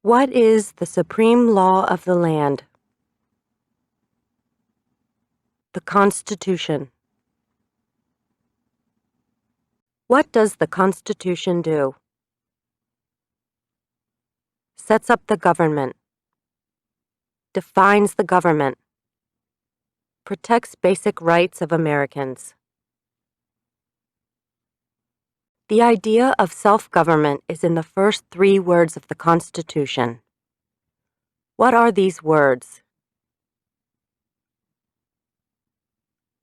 What is the supreme law of the land? The Constitution. What does the Constitution do? Sets up the government. Defines the government. Protects basic rights of Americans. The idea of self-government is in the first 3 words of the Constitution. What are these words?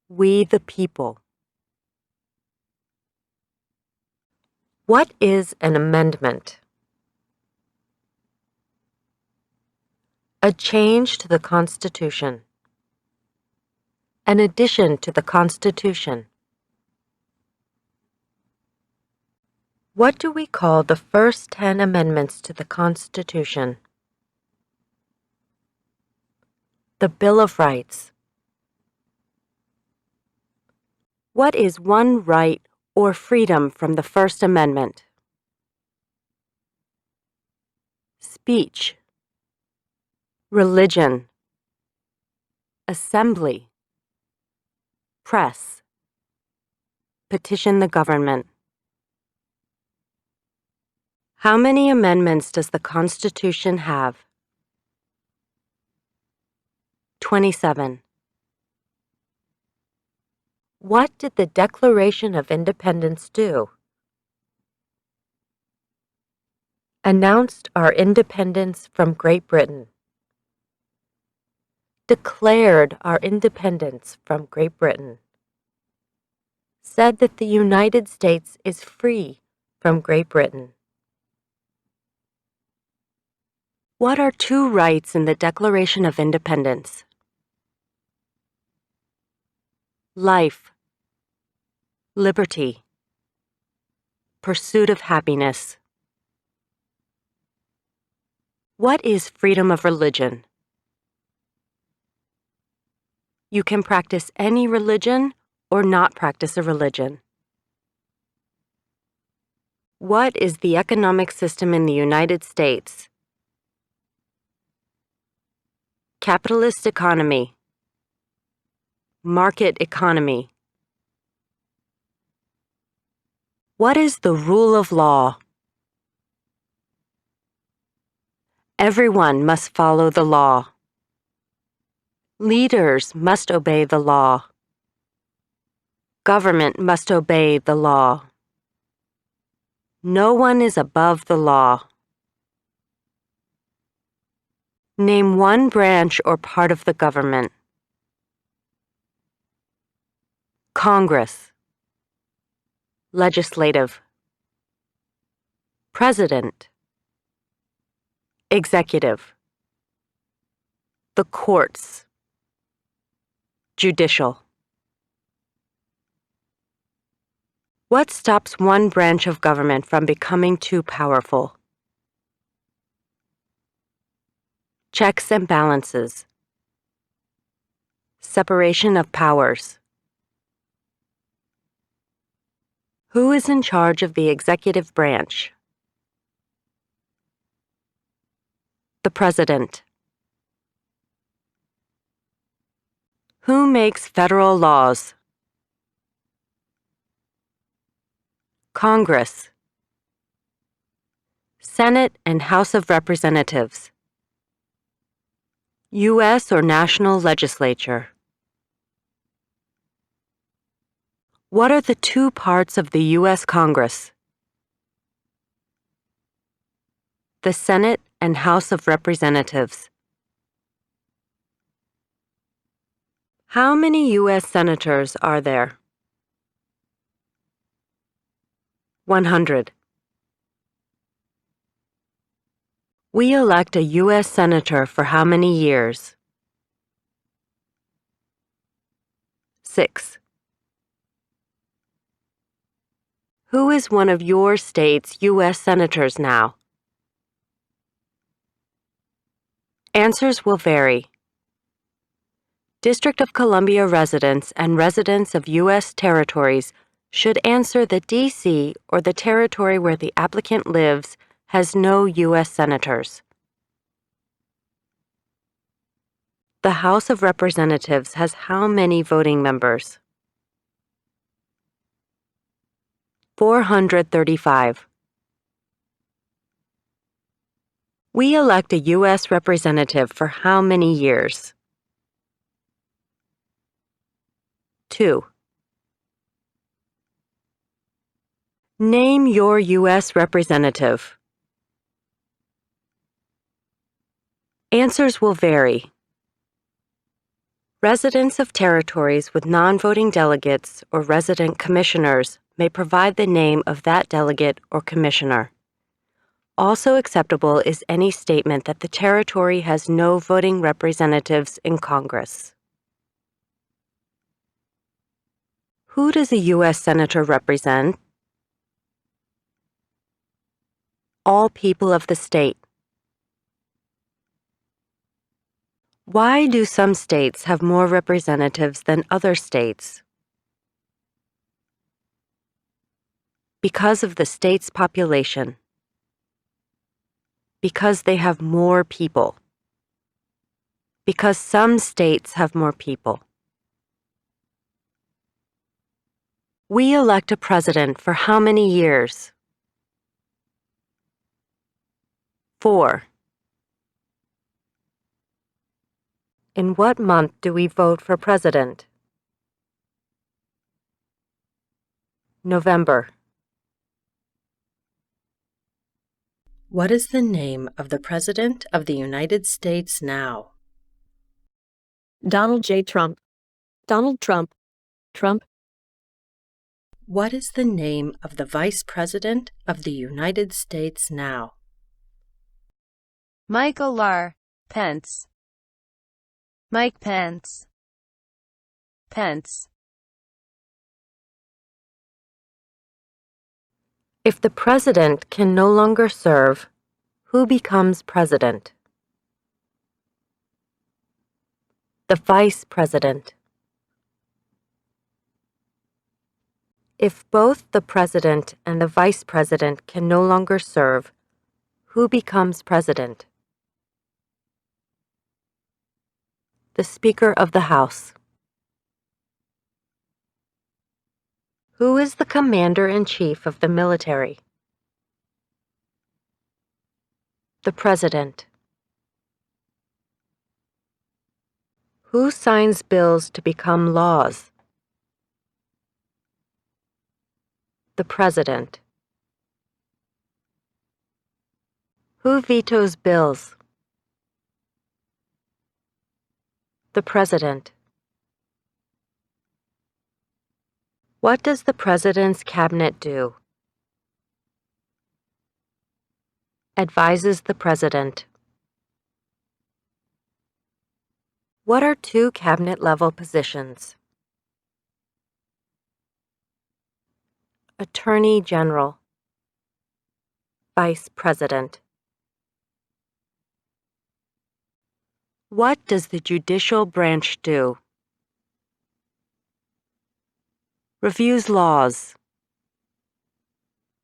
We the people. What is an amendment? A change to the Constitution. An addition to the Constitution. What do we call the first 10 amendments to the Constitution? The Bill of Rights. What is one right or freedom from the First Amendment? Speech. Religion. Assembly. Press. Petition the government. How many amendments does the Constitution have? 27. What did the Declaration of Independence do? Announced our independence from Great Britain. Declared our independence from Great Britain. Said that the United States is free from Great Britain. What are 2 rights in the Declaration of Independence? Life. Liberty. Pursuit of happiness. What is freedom of religion? You can practice any religion or not practice a religion. What is the economic system in the United States? Capitalist economy. Market economy. What is the rule of law? Everyone must follow the law. Leaders must obey the law. Government must obey the law. No one is above the law. Name one branch or part of the government. Congress. Legislative. President. Executive. The courts. Judicial. What stops one branch of government from becoming too powerful? Checks and balances. Separation of powers. Who is in charge of the executive branch? The President. Who makes federal laws? Congress. Senate and House of Representatives. U.S. or national legislature. What are the 2 parts of the U.S. Congress? The Senate and House of Representatives. How many U.S. senators are there? 100. We elect a U.S. senator for how many years? 6. Who is one of your state's U.S. senators now? Answers will vary. District of Columbia residents and residents of U.S. territories should answer that D.C. or the territory where the applicant lives has no U.S. senators. The House of Representatives has how many voting members? 435. We elect a U.S. representative for how many years? 2. Name your U.S. representative. Answers will vary. Residents of territories with non-voting delegates or resident commissioners may provide the name of that delegate or commissioner. Also acceptable is any statement that the territory has no voting representatives in Congress. Who does a U.S. Senator represent? All people of the state. Why do some states have more representatives than other states? Because of the state's population. Because they have more people. Because some states have more people. We elect a president for how many years? 4. In what month do we vote for president? November. What is the name of the President of the United States now? Donald J. Trump. Donald Trump. Trump. What is the name of the Vice President of the United States now? Michael R. Pence. Mike Pence. Pence. If the president can no longer serve, who becomes president? The vice president. If both the president and the vice president can no longer serve, who becomes president? The Speaker of the House. Who is the Commander-in-Chief of the military? The President. Who signs bills to become laws? The President. Who vetoes bills? The President. What does the President's cabinet do? Advises the President. What are two cabinet-level positions? Attorney General. Vice President. What does the judicial branch do? Reviews laws.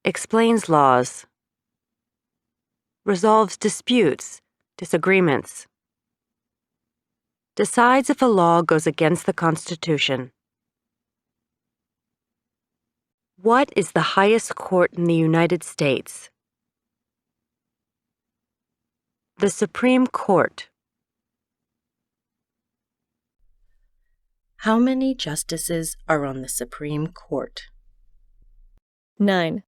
Explains laws. Resolves disputes, disagreements. Decides if a law goes against the Constitution. What is the highest court in the United States? The Supreme Court. How many justices are on the Supreme Court? 9.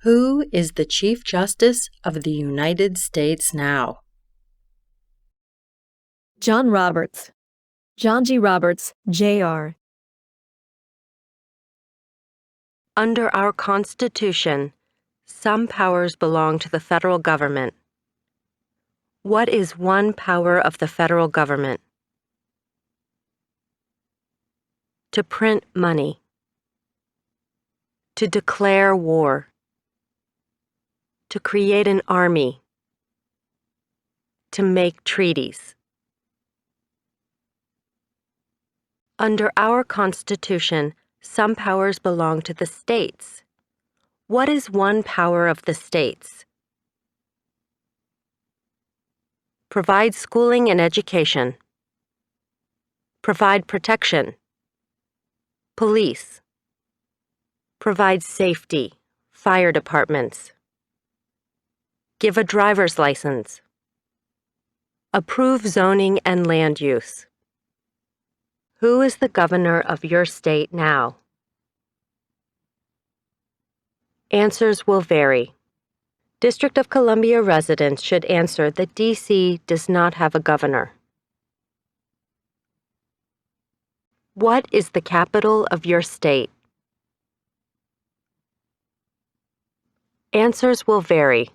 Who is the Chief Justice of the United States now? John Roberts. John G. Roberts, Jr. Under our Constitution, some powers belong to the federal government. What is one power of the federal government? To print money. To declare war. To create an army. To make treaties. Under our Constitution, some powers belong to the states. What is one power of the states? Provide schooling and education. Provide protection. Police. Provide safety. Fire departments. Give a driver's license. Approve zoning and land use. Who is the governor of your state now? Answers will vary. District of Columbia residents should answer that D.C. does not have a governor. What is the capital of your state? Answers will vary.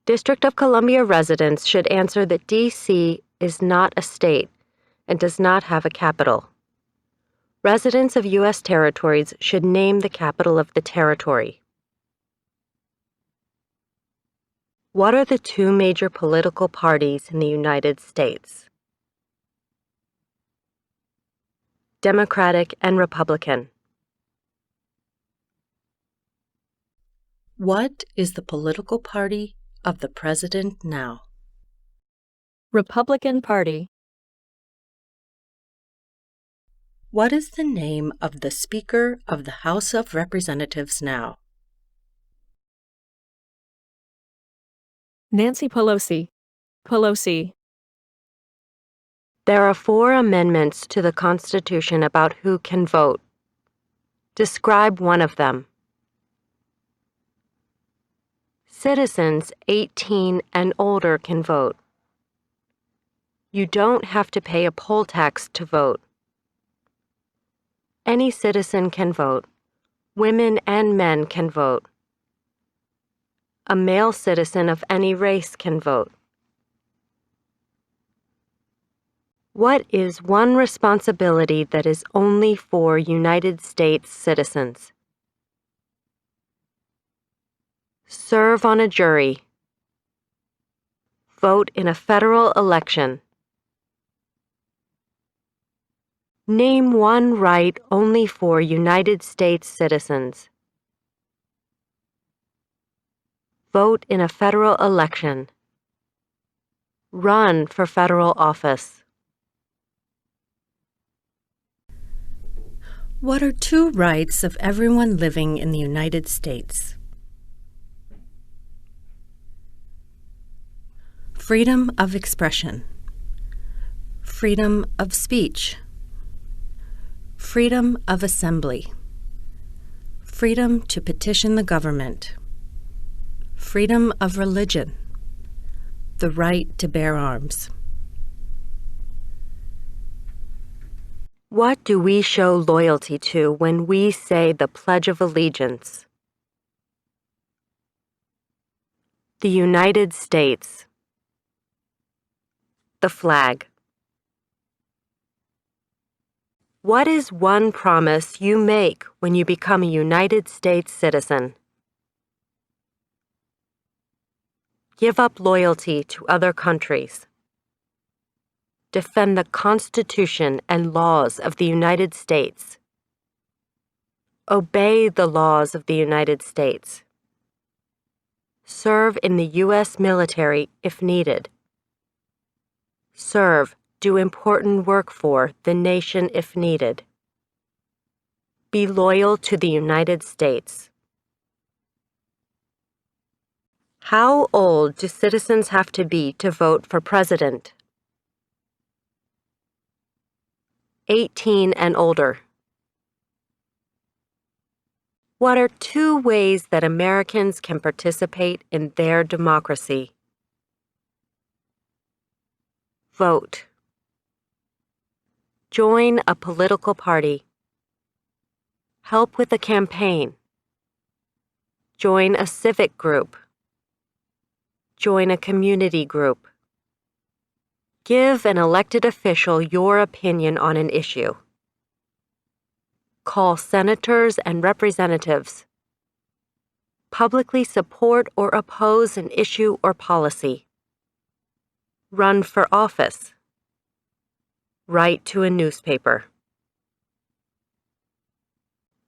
District of Columbia residents should answer that D.C. is not a state and does not have a capital. Residents of U.S. territories should name the capital of the territory. What are the two major political parties in the United States? Democratic and Republican. What is the political party of the president now? Republican Party. What is the name of the Speaker of the House of Representatives now? Nancy Pelosi. Pelosi. There are 4 amendments to the Constitution about who can vote. Describe one of them. Citizens 18 and older can vote. You don't have to pay a poll tax to vote. Any citizen can vote. Women and men can vote. A male citizen of any race can vote. What is one responsibility that is only for United States citizens? Serve on a jury. Vote in a federal election. Name one right only for United States citizens. Vote in a federal election. Run for federal office. What are 2 rights of everyone living in the United States? Freedom of expression. Freedom of speech. Freedom of assembly. Freedom to petition the government. Freedom of religion. The right to bear arms. What do we show loyalty to when we say the Pledge of Allegiance? The United States. The flag. What is one promise you make when you become a United States citizen? Give up loyalty to other countries. Defend the Constitution and laws of the United States. Obey the laws of the United States. Serve in the U.S. military if needed. Serve, do important work for the nation if needed. Be loyal to the United States. How old do citizens have to be to vote for president? 18 and older. What are 2 ways that Americans can participate in their democracy? Vote. Join a political party. Help with a campaign. Join a civic group. Join a community group. Give an elected official your opinion on an issue. Call senators and representatives. Publicly support or oppose an issue or policy. Run for office. Write to a newspaper.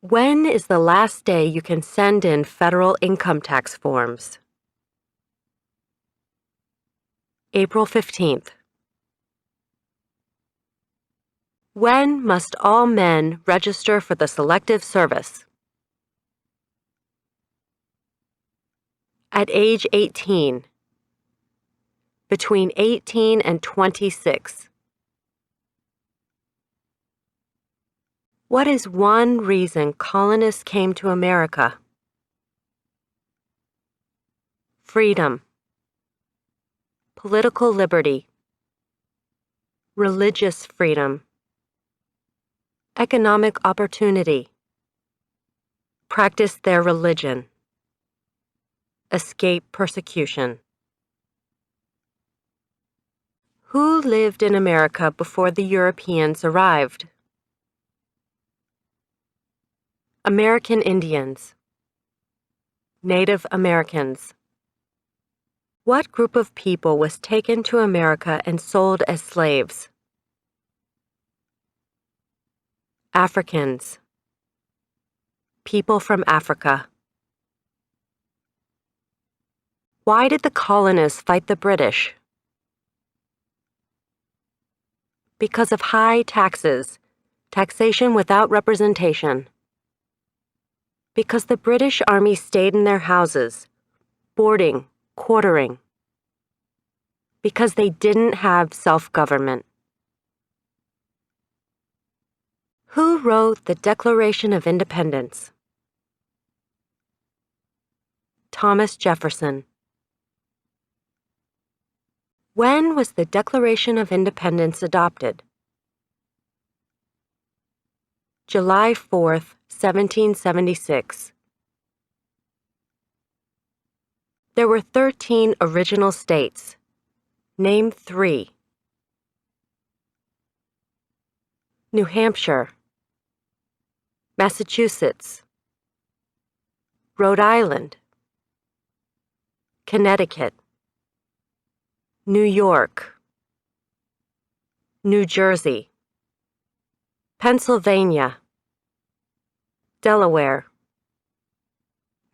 When is the last day you can send in federal income tax forms? April 15th. When must all men register for the Selective Service? At age 18. Between 18 and 26. What is one reason colonists came to America? Freedom, political liberty, religious freedom, economic opportunity, practice their religion, escape persecution. Who lived in America before the Europeans arrived? American Indians, Native Americans. What group of people was taken to America and sold as slaves? Africans, people from Africa. Why did the colonists fight the British? Because of high taxes, taxation without representation. Because the British Army stayed in their houses, boarding, quartering. Because they didn't have self-government. Who wrote the Declaration of Independence? Thomas Jefferson. When was the Declaration of Independence adopted? July 4th, 1776. There were 13 original states. Name 3. New Hampshire, Massachusetts, Rhode Island, Connecticut, New York, New Jersey, Pennsylvania, Delaware,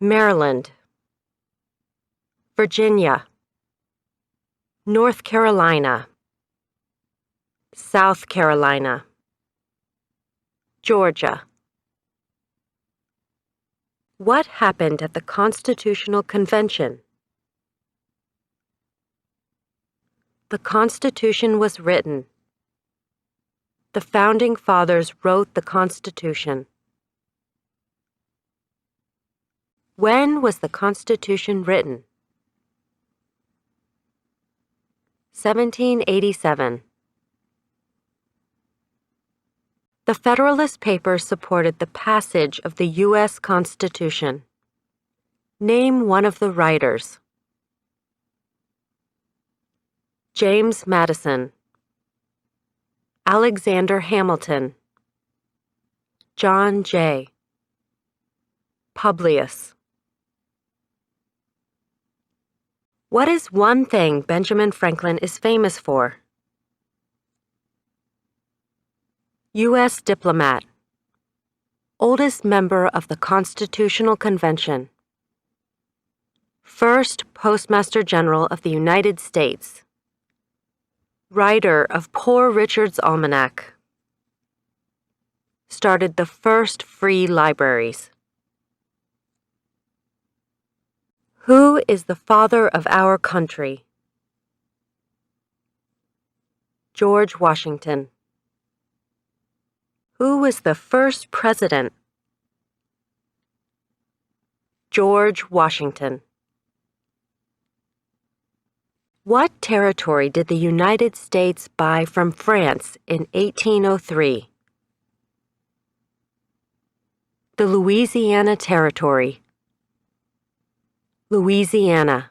Maryland, Virginia, North Carolina, South Carolina, Georgia. What happened at the Constitutional Convention? The Constitution was written. The Founding Fathers wrote the Constitution. When was the Constitution written? 1787. The Federalist Papers supported the passage of the U.S. Constitution. Name one of the writers. James Madison, Alexander Hamilton, John Jay, Publius. What is one thing Benjamin Franklin is famous for? U.S. diplomat, oldest member of the Constitutional Convention, first Postmaster General of the United States, writer of Poor Richard's Almanac, started the first free libraries. Who is the father of our country? George Washington. Who was the first president? George Washington. What territory did the United States buy from France in 1803? The Louisiana Territory. Louisiana.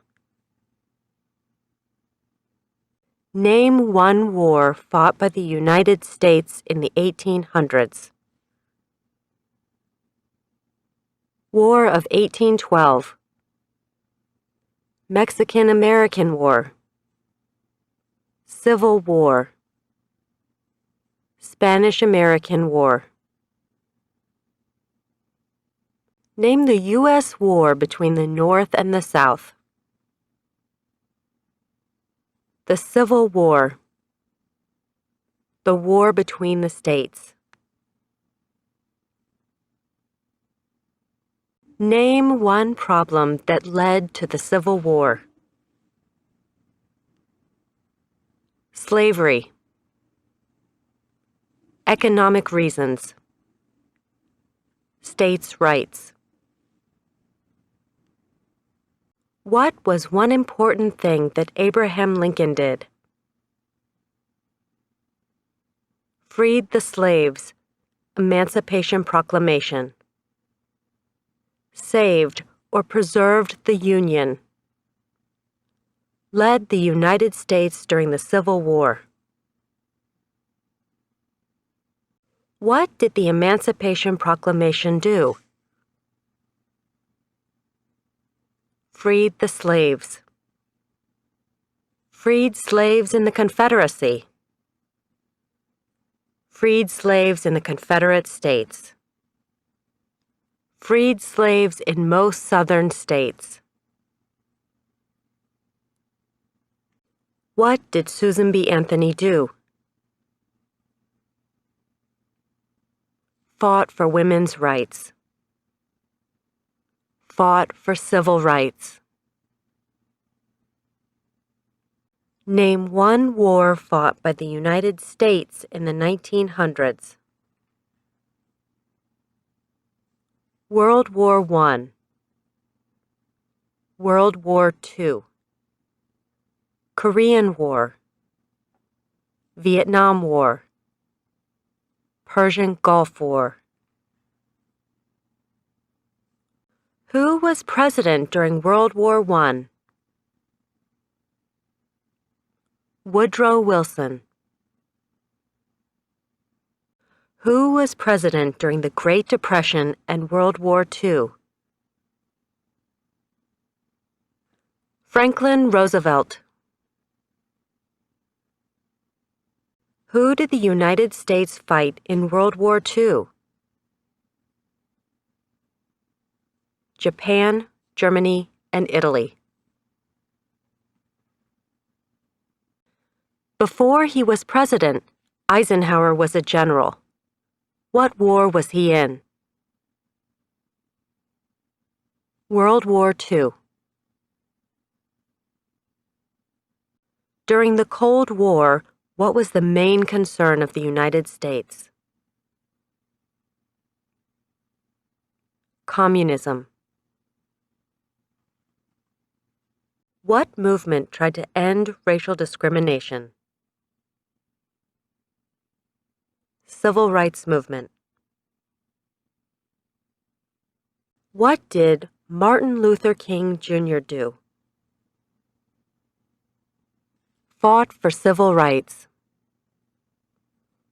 Name one war fought by the United States in the 1800s. War of 1812. Mexican-American War. Civil War. Spanish-American War. Name the U.S. war between the North and the South. The Civil War. The war between the states. Name one problem that led to the Civil War. Slavery. Economic reasons. States' rights. What was one important thing that Abraham Lincoln did? Freed the slaves. Emancipation Proclamation. Saved or preserved the Union. Led the United States during the Civil War. What did the Emancipation Proclamation do? Freed the slaves. Freed slaves in the Confederacy. Freed slaves in the Confederate States. Freed slaves in most southern states. What did Susan B. Anthony do? Fought for women's rights. Fought for civil rights. Name one war fought by the United States in the 1900s. World War I. World War II. Korean War. Vietnam War. Persian Gulf War. Who was president during World War I? Woodrow Wilson. Who was president during the Great Depression and World War II? Franklin Roosevelt. Who did the United States fight in World War II? Japan, Germany, and Italy. Before he was president, Eisenhower was a general. What war was he in? World War II. During the Cold War, what was the main concern of the United States? Communism. What movement tried to end racial discrimination? Civil Rights Movement. What did Martin Luther King Jr. do? Fought for civil rights.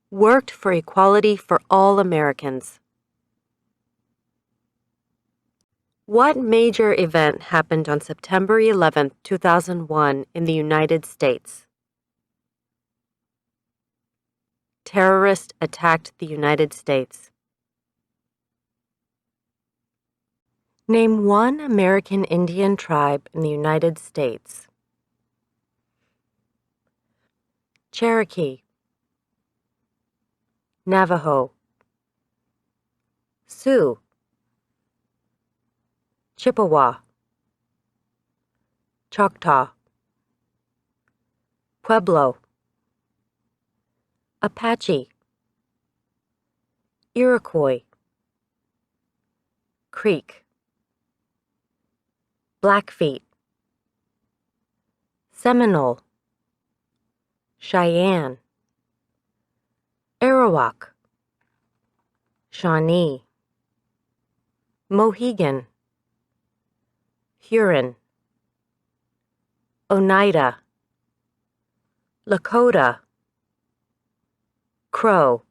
Worked for equality for all Americans. What major event happened on September 11, 2001 in the United States? Terrorists attacked the United States. Name one American Indian tribe in the United States. Cherokee. Navajo. Sioux. Chippewa. Choctaw. Pueblo. Apache. Iroquois. Creek. Blackfeet. Seminole. Cheyenne. Arawak. Shawnee. Mohegan. Huron. Oneida. Lakota. Crow.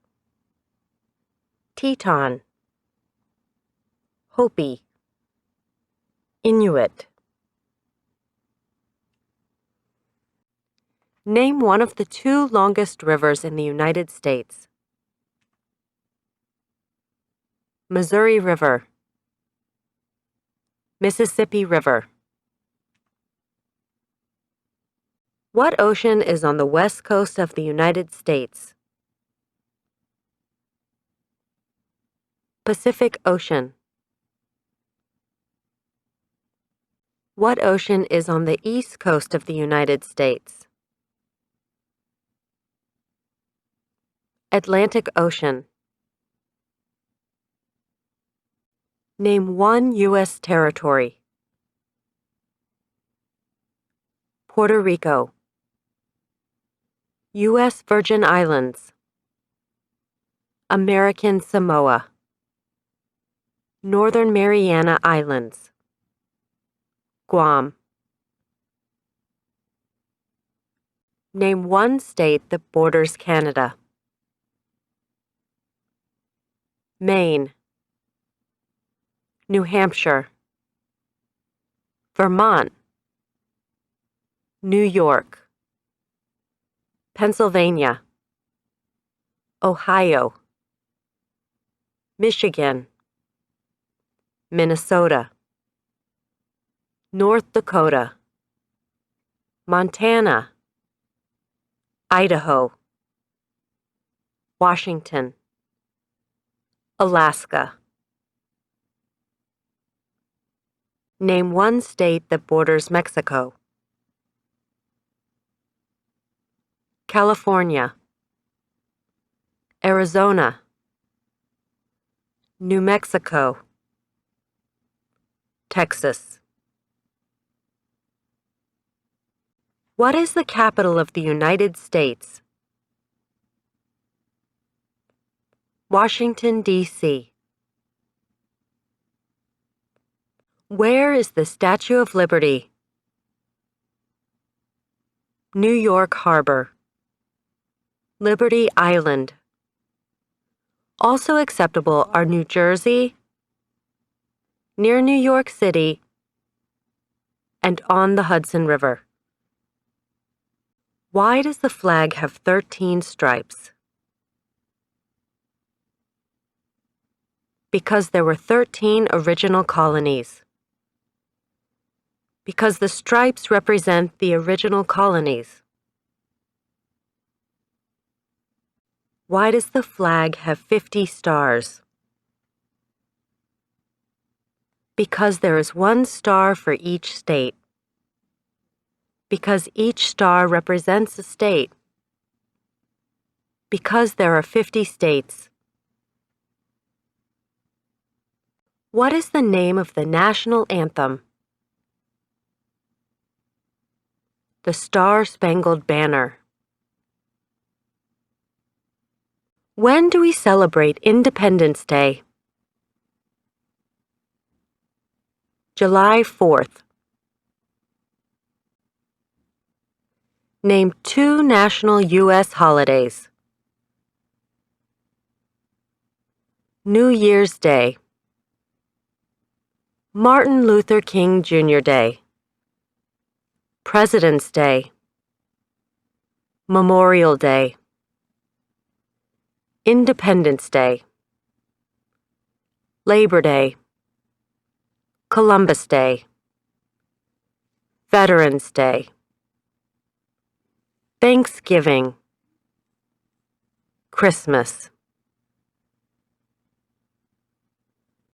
Teton. Hopi. Inuit. Name one of the two longest rivers in the United States. Missouri River. Mississippi River. What ocean is on the west coast of the United States? Pacific Ocean. What ocean is on the east coast of the United States? Atlantic Ocean. Name one U.S. territory. Puerto Rico. U.S. Virgin Islands. American Samoa. Northern Mariana Islands. Guam. Name one state that borders Canada. Maine. New Hampshire. Vermont. New York. Pennsylvania. Ohio. Michigan. Minnesota. North Dakota. Montana. Idaho. Washington. Alaska. Name one state that borders Mexico. California. Arizona. New Mexico. Texas. What is the capital of the United States? Washington, D.C. Where is the Statue of Liberty? New York Harbor. Liberty Island. Also acceptable are New Jersey, near New York City, and on the Hudson River. Why does the flag have 13 stripes? Because there were 13 original colonies. Because the stripes represent the original colonies. Why does the flag have 50 stars? Because there is one star for each state. Because each star represents a state. Because there are 50 states. What is the name of the national anthem? The Star-Spangled Banner. When do we celebrate Independence Day? July 4th. Name two national U.S. holidays. New Year's Day. Martin Luther King Jr. Day. President's Day. Memorial Day. Independence Day. Labor Day. Columbus Day. Veterans Day. Thanksgiving. Christmas.